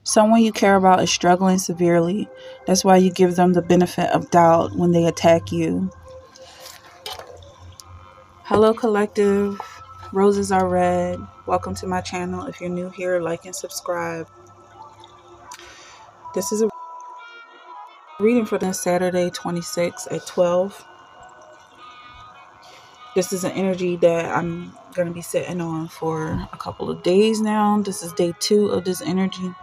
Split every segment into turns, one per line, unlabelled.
Someone you care about is struggling severely. That's why you give them the benefit of doubt when they attack you. Hello, collective. Roses are red. Welcome to my channel. If you're new here, like and subscribe. This is a reading for this Saturday, 26 at 12. This is an energy that I'm going to be sitting on for a couple of days now. This is day 2 of this energy.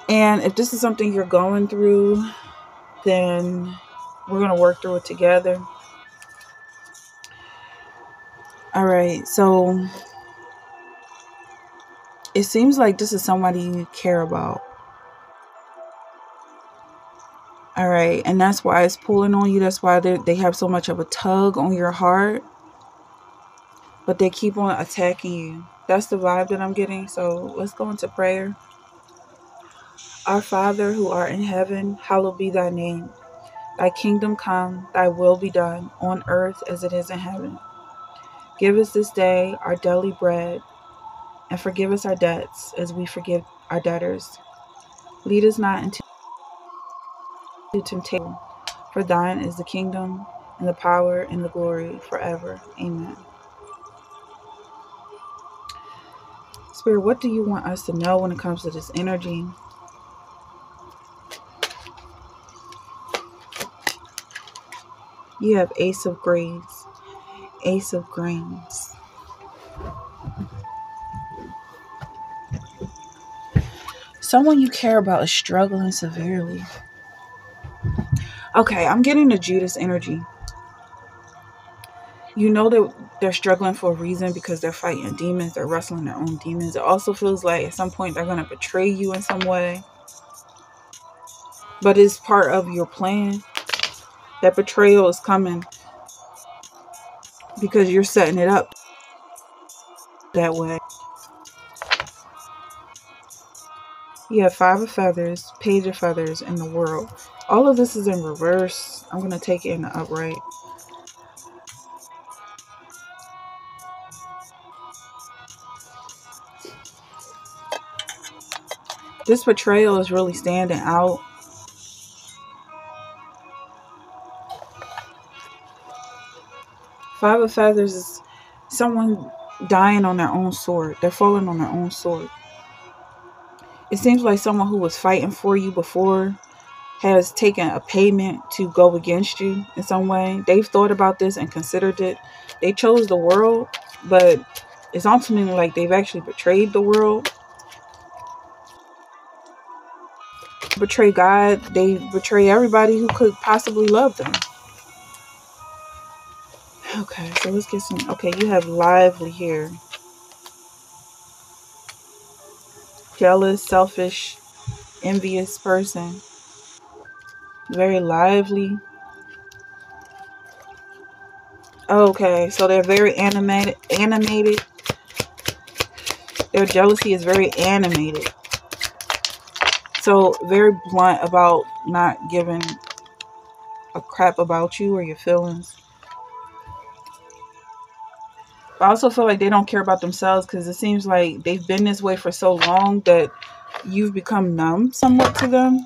And if this is something you're going through, then we're going to work through it together. All right. So it seems like this is somebody you care about. All right. And that's why it's pulling on you. That's why they have so much of a tug on your heart. But they keep on attacking you. That's the vibe that I'm getting. So let's go into prayer. Our Father who art in heaven, hallowed be thy name. Thy kingdom come, thy will be done, on earth as it is in heaven. Give us this day our daily bread, and forgive us our debts as we forgive our debtors. Lead us not into temptation, for thine is the kingdom, and the power, and the glory forever. Amen. Spirit, what do you want us to know when it comes to this energy? You have Ace of Greens, Ace of Greens. Someone you care about is struggling severely. Okay, I'm getting the Judas energy. You know that they're struggling for a reason because they're fighting demons. They're wrestling their own demons. It also feels like at some point they're going to betray you in some way. But it's part of your plan. That betrayal is coming because you're setting it up that way. You have 5 of feathers, Page of feathers, in the world. All of this is in reverse. I'm going to take it in the upright. This betrayal is really standing out. Five of feathers is someone dying on their own sword. They're falling on their own sword. It seems like someone who was fighting for you before has taken a payment to go against you in some way. They've thought about this and considered it. They chose the world, but it's ultimately like they've actually betrayed the world. Betray God. They betray everybody who could possibly love them. Okay, so let's get some. Okay, you have lively here. Jealous, selfish, envious person. Very lively. Okay, so they're very animated. Their jealousy is very animated. So very blunt about not giving a crap about you or your feelings. I also feel like they don't care about themselves because it seems like they've been this way for so long that you've become numb somewhat to them.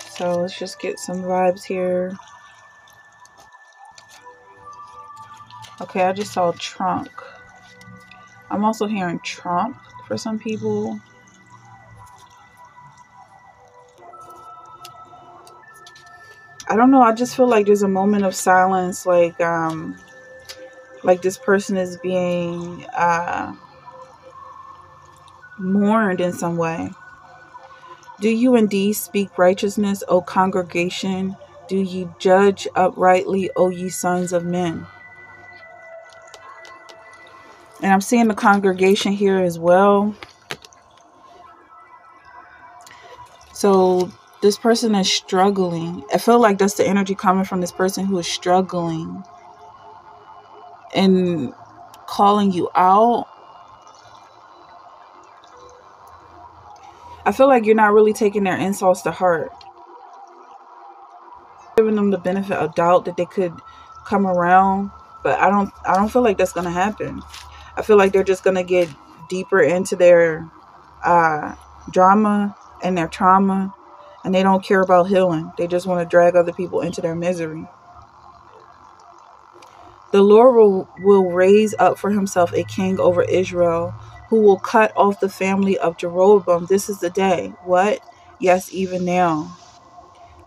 So let's just get some vibes here. Okay, I just saw trunk. I'm also hearing Trump for some people. I don't know. I just feel like there's a moment of silence, like this person is being mourned in some way. Do you indeed speak righteousness, O congregation? Do ye judge uprightly, O ye sons of men? And I'm seeing the congregation here as well. So this person is struggling. I feel like that's the energy coming from this person who is struggling and calling you out. I feel like you're not really taking their insults to heart. Giving them the benefit of doubt that they could come around, but I don't feel like that's going to happen. I feel like they're just going to get deeper into their uh, drama and their trauma, and they don't care about healing. They just want to drag other people into their misery. The Lord will raise up for himself a king over Israel who will cut off the family of Jeroboam. This is the day. What? Yes, even now.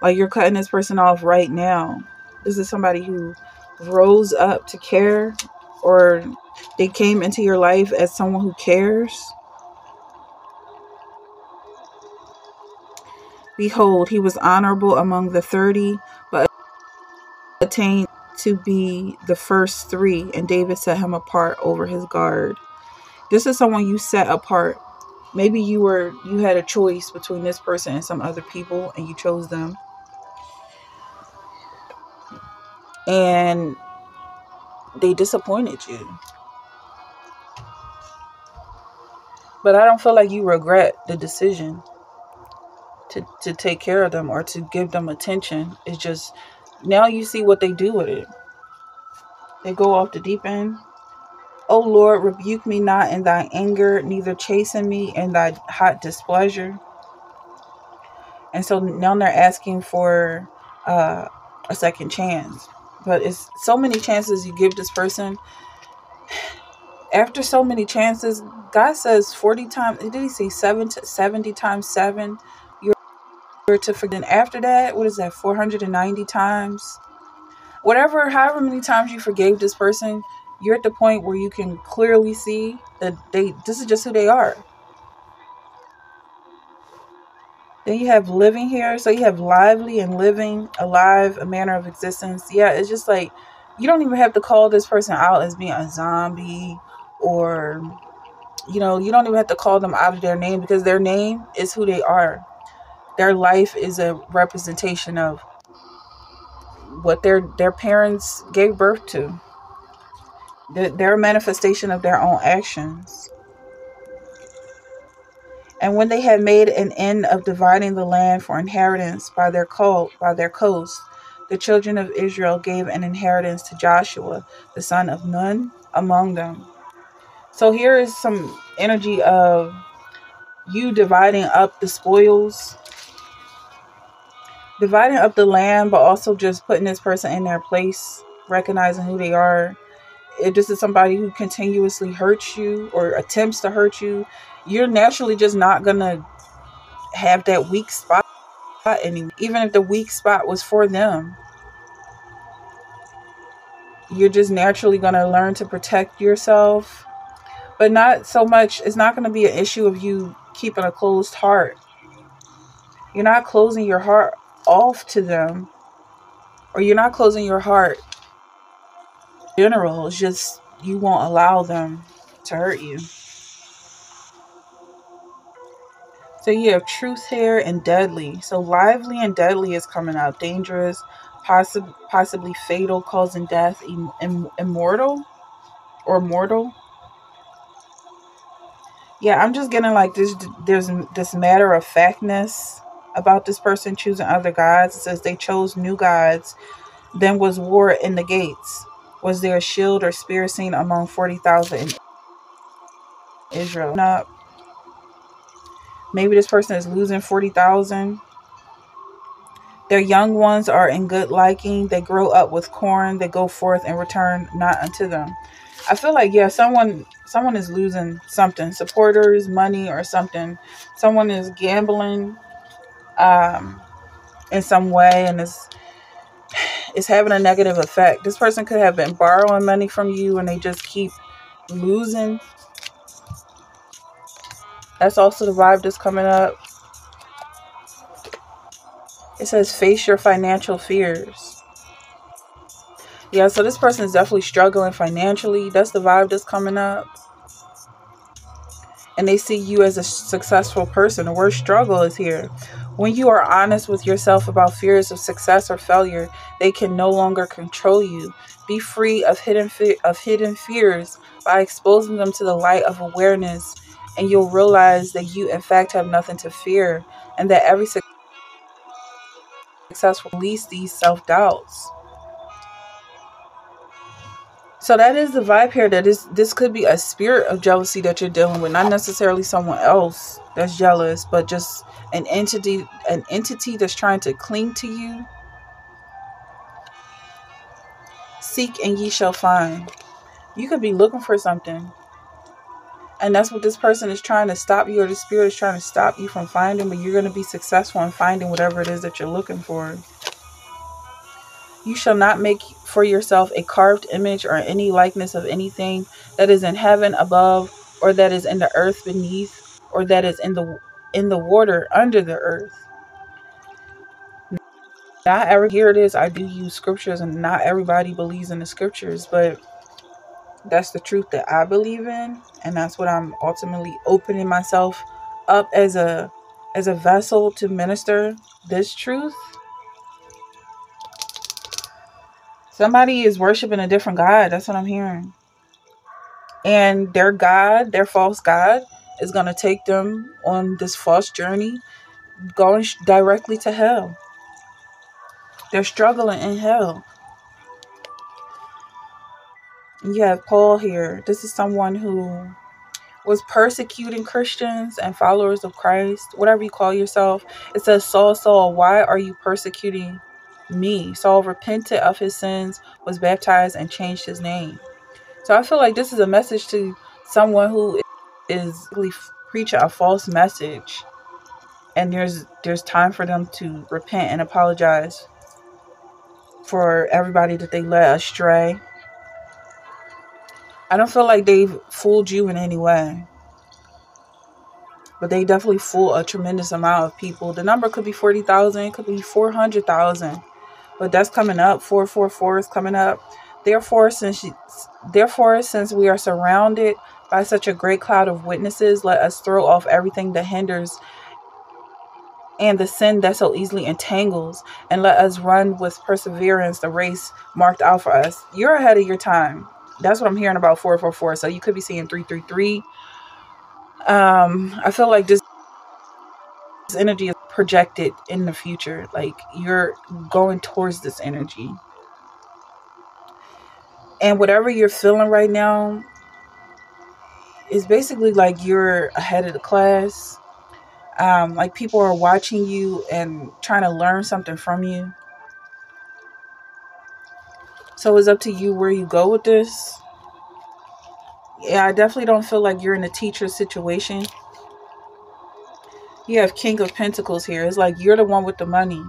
Like, you're cutting this person off right now. This is somebody who rose up to care, or they came into your life as someone who cares. Behold, he was honorable among the 30, but attained to be the first three, and David set him apart over his guard. This is someone you set apart. Maybe you had a choice between this person and some other people, and you chose them. And they disappointed you. But I don't feel like you regret the decision to take care of them or to give them attention. It's just, now you see what they do with it. They go off the deep end. O Lord, rebuke me not in thy anger, neither chasten me in thy hot displeasure. And so now they're asking for a second chance. But it's so many chances you give this person. After so many chances, God says 40 times, did he say 70 times 7? You're to forget. And after that, what is that, 490 times? However many times you forgave this person, you're at the point where you can clearly see that this is just who they are. Then you have living here. So you have lively and living, alive, a manner of existence. Yeah, it's just like, you don't even have to call this person out as being a zombie, or, you don't even have to call them out of their name, because their name is who they are. Their life is a representation of what their parents gave birth to. They're a manifestation of their own actions. And when they had made an end of dividing the land for inheritance by their coast, the children of Israel gave an inheritance to Joshua, the son of Nun, among them. So here is some energy of you dividing up the spoils, dividing up the land, but also just putting this person in their place, recognizing who they are. If this is somebody who continuously hurts you or attempts to hurt you, you're naturally just not going to have that weak spot anymore. Even if the weak spot was for them, you're just naturally going to learn to protect yourself. But not so much, it's not going to be an issue of you keeping a closed heart. You're not closing your heart off to them, or you're not closing your heart in general. It's just you won't allow them to hurt you. So you have truth here and deadly. So lively and deadly is coming up. Dangerous, possibly fatal, causing death, immortal or mortal. Yeah, I'm just getting like there's this matter of factness about this person choosing other gods. It says they chose new gods. Then was war in the gates. Was there a shield or spear seen among 40,000 in Israel? Maybe this person is losing 40,000. Their young ones are in good liking. They grow up with corn. They go forth and return not unto them. I feel like, yeah, someone is losing something. Supporters, money, or something. Someone is gambling in some way, and it's having a negative effect. This person could have been borrowing money from you, and they just keep losing. That's also the vibe that's coming up. It says face your financial fears. Yeah, so this person is definitely struggling financially. That's the vibe that's coming up. And they see you as a successful person. The word struggle is here. When you are honest with yourself about fears of success or failure, they can no longer control you. Be free of hidden fears by exposing them to the light of awareness, and you'll realize that you in fact have nothing to fear, and that every successful release these self-doubts. So that is the vibe here. That is, this could be a spirit of jealousy that you're dealing with, not necessarily someone else that's jealous, but just an entity that's trying to cling to you. Seek and ye shall find. You could be looking for something, and that's what this person is trying to stop you, or the spirit is trying to stop you from finding, but you're going to be successful in finding whatever it is that you're looking for. You shall not make for yourself a carved image or any likeness of anything that is in heaven above, or that is in the earth beneath, or that is in the water under the earth. Not every here it is. I do use scriptures, and not everybody believes in the scriptures, but that's the truth that I believe in, and that's what I'm ultimately opening myself up as a vessel to minister this truth. Somebody is worshiping a different God. That's what I'm hearing. And their God, their false God, is going to take them on this false journey, going directly to hell. They're struggling in hell. And you have Paul here. This is someone who was persecuting Christians and followers of Christ, whatever you call yourself. It says, Saul, Saul, why are you persecuting me? Saul repented of his sins, was baptized, and changed his name. So I feel like this is a message to someone who is really preaching a false message, and there's time for them to repent and apologize for everybody that they led astray. I don't feel like they've fooled you in any way, but they definitely fool a tremendous amount of people. The number could be 40,000, it could be 400,000, but that's coming up. 444 is coming up. Therefore, since we are surrounded by such a great cloud of witnesses, let us throw off everything that hinders and the sin that so easily entangles, and let us run with perseverance the race marked out for us. You're ahead of your time. That's what I'm hearing about 444. So you could be seeing 333. I feel like this energy is projected in the future. Like you're going towards this energy. And whatever you're feeling right now is basically like you're ahead of the class. Like people are watching you and trying to learn something from you. So it's up to you where you go with this. Yeah, I definitely don't feel like you're in a teacher situation. You have King of Pentacles here. It's like you're the one with the money.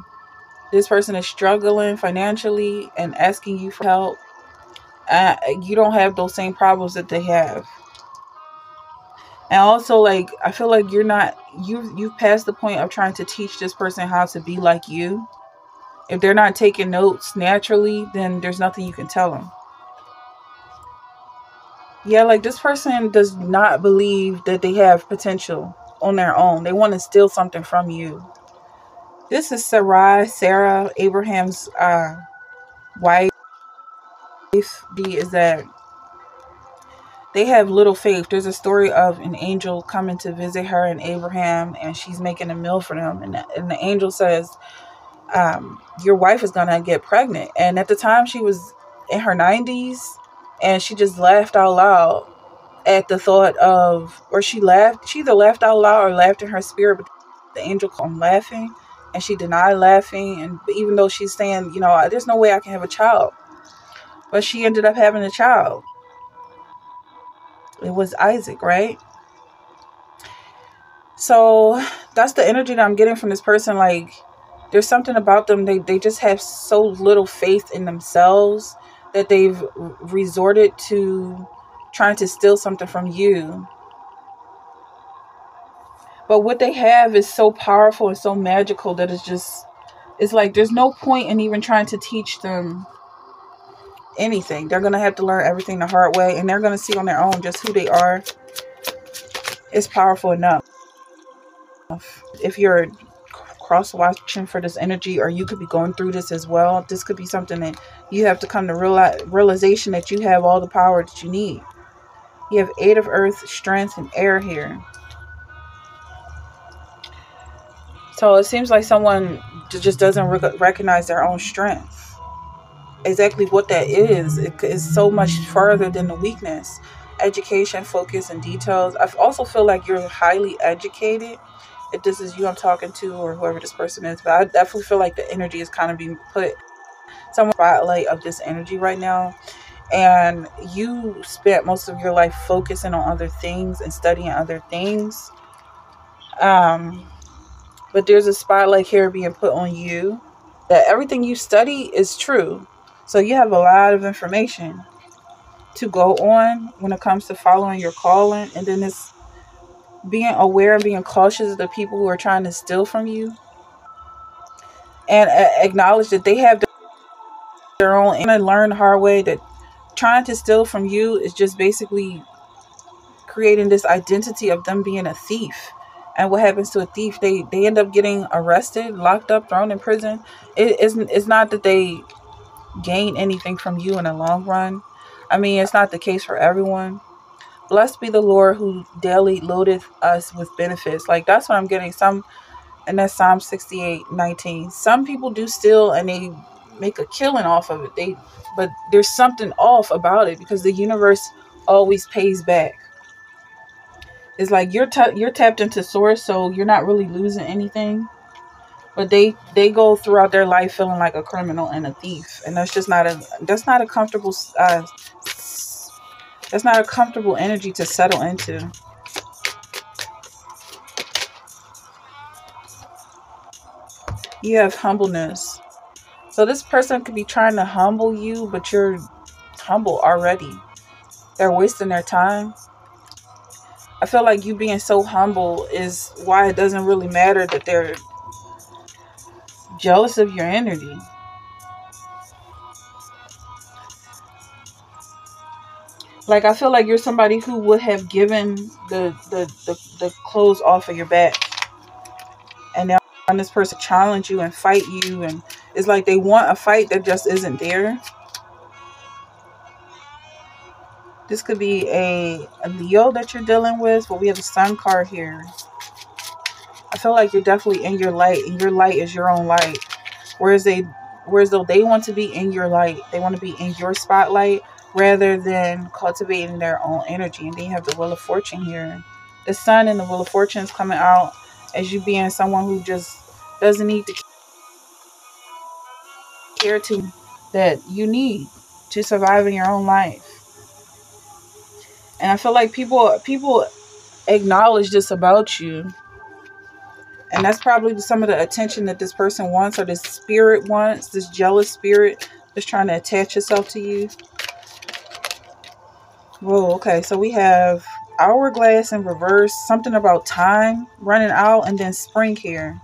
This person is struggling financially and asking you for help. You don't have those same problems that they have. And also, like, I feel like you've passed the point of trying to teach this person how to be like you. If they're not taking notes naturally, then there's nothing you can tell them. Yeah, like this person does not believe that they have potential on their own. They want to steal something from you. This is Sarah, Abraham's wife. Is that they have little faith. There's a story of an angel coming to visit her and Abraham, and she's making a meal for them. And the angel says, your wife is going to get pregnant. And at the time she was in her 90s, and she just laughed out loud at the thought of, or she either laughed out loud or laughed in her spirit, but the angel called him laughing, and she denied laughing. And even though she's saying, there's no way I can have a child, but she ended up having a child. It was Isaac, right? So that's the energy that I'm getting from this person. Like, there's something about them. They just have so little faith in themselves that they've resorted to trying to steal something from you. But what they have is so powerful and so magical that it's like there's no point in even trying to teach them anything. They're going to have to learn everything the hard way, and they're going to see on their own just who they are. It's powerful enough. If you're cross-watching for this energy, or you could be going through this as well, this could be something that you have to come to realization that you have all the power that you need. You have 8 of Earth, Strength, and Air here. So it seems like someone just doesn't recognize their own strength. exactly what that is. It is so much further than the weakness. Education, focus, and details. I also feel like you're highly educated. If this is you I'm talking to, or whoever this person is, but I definitely feel like the energy is kind of being put somewhere spotlight of this energy right now. And you spent most of your life focusing on other things and studying other things. Um, but there's a spotlight here being put on you that everything you study is true. So you have a lot of information to go on when it comes to following your calling. And then it's being aware and being cautious of the people who are trying to steal from you. And acknowledge that they have their own, and learn the hard way that trying to steal from you is just basically creating this identity of them being a thief. And what happens to a thief? They end up getting arrested, locked up, thrown in prison. It's not that they gain anything from you in the long run. I mean, it's not the case for everyone. Blessed be the Lord who daily loadeth us with benefits. Like, that's what I'm getting. And that's Psalm 68:19. Some people do steal and they make a killing off of it. But there's something off about it, because the universe always pays back. It's like you're tapped into source, so you're not really losing anything. But they go throughout their life feeling like a criminal and a thief, and that's not a comfortable that's not a comfortable energy to settle into. You have humbleness. So this person could be trying to humble you, but you're humble already. They're wasting their time. I feel like you being so humble is why it doesn't really matter that they're jealous of your energy. Like, I feel like you're somebody who would have given the clothes off of your back. And now this person challenge you and fight you. And it's like they want a fight that just isn't there. This could be a Leo that you're dealing with. But we have the Sun card here. I feel like you're definitely in your light. And your light is your own light. Whereas though they want to be in your light. They want to be in your spotlight, rather than cultivating their own energy. And then you have the Wheel of Fortune here. The Sun and the Wheel of Fortune is coming out as you being someone who just doesn't need to care to that you need to survive in your own life. And I feel like people acknowledge this about you. And that's probably some of the attention that this person wants, or this spirit wants, this jealous spirit that's trying to attach itself to you. Whoa, okay, so we have hourglass in reverse, something about time running out, and then spring here.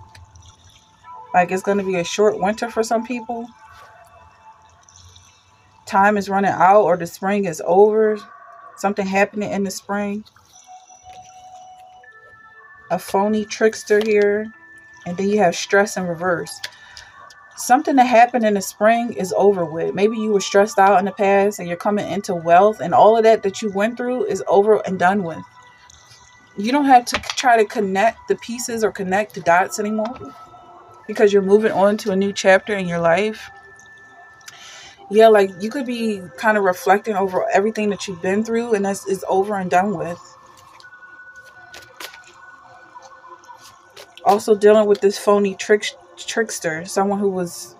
Like, it's going to be a short winter for some people. Time is running out, or the spring is over. Something happening in the spring. A phony trickster here. And then you have stress in reverse. Something that happened in the spring is over with. Maybe you were stressed out in the past and you're coming into wealth, and all of that you went through is over and done with. You don't have to try to connect the pieces or connect the dots anymore, because you're moving on to a new chapter in your life. Yeah, like you could be kind of reflecting over everything that you've been through, and that's is over and done with. Also dealing with this phony trickster, someone who was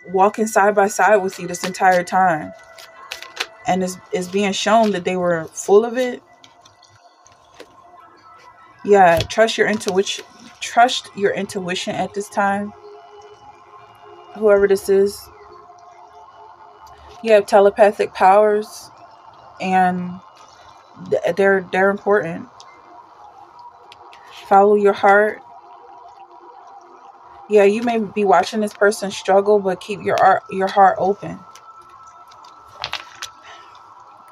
walking side by side with you this entire time, and is being shown that they were full of it. Yeah, trust your intuition. Trust your intuition at this time. Whoever this is, you have telepathic powers, and they're important. Follow your heart. Yeah, you may be watching this person struggle, but keep your heart open.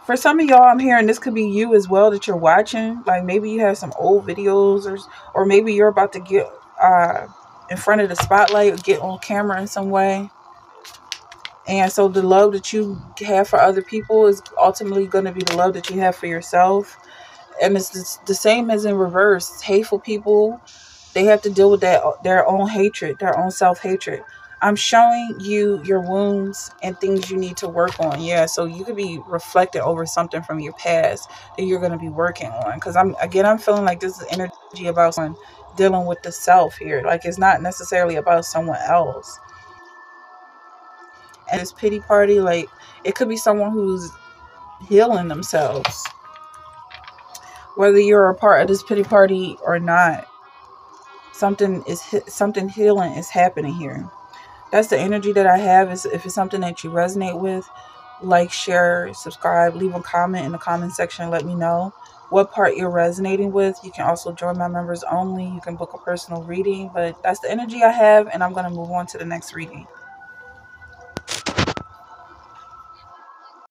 For some of y'all, I'm hearing this could be you as well that you're watching. Like, maybe you have some old videos, or maybe you're about to get in front of the spotlight or get on camera in some way. And so the love that you have for other people is ultimately going to be the love that you have for yourself. And it's the same as in reverse. Hateful people, they have to deal with their own hatred, their own self-hatred. I'm showing you your wounds and things you need to work on. Yeah, so you could be reflecting over something from your past that you're going to be working on. Because I'm feeling like this is energy about someone dealing with the self here. Like it's not necessarily about someone else. And this pity party, like it could be someone who's healing themselves, whether you're a part of this pity party or not. Something healing is happening here. That's the energy that I have. Is if it's something that you resonate with, like, share, subscribe, leave a comment in the comment section. Let me know what part you're resonating with. You can also join my members only. You can book a personal reading, but that's the energy I have, and I'm going to move on to the next reading.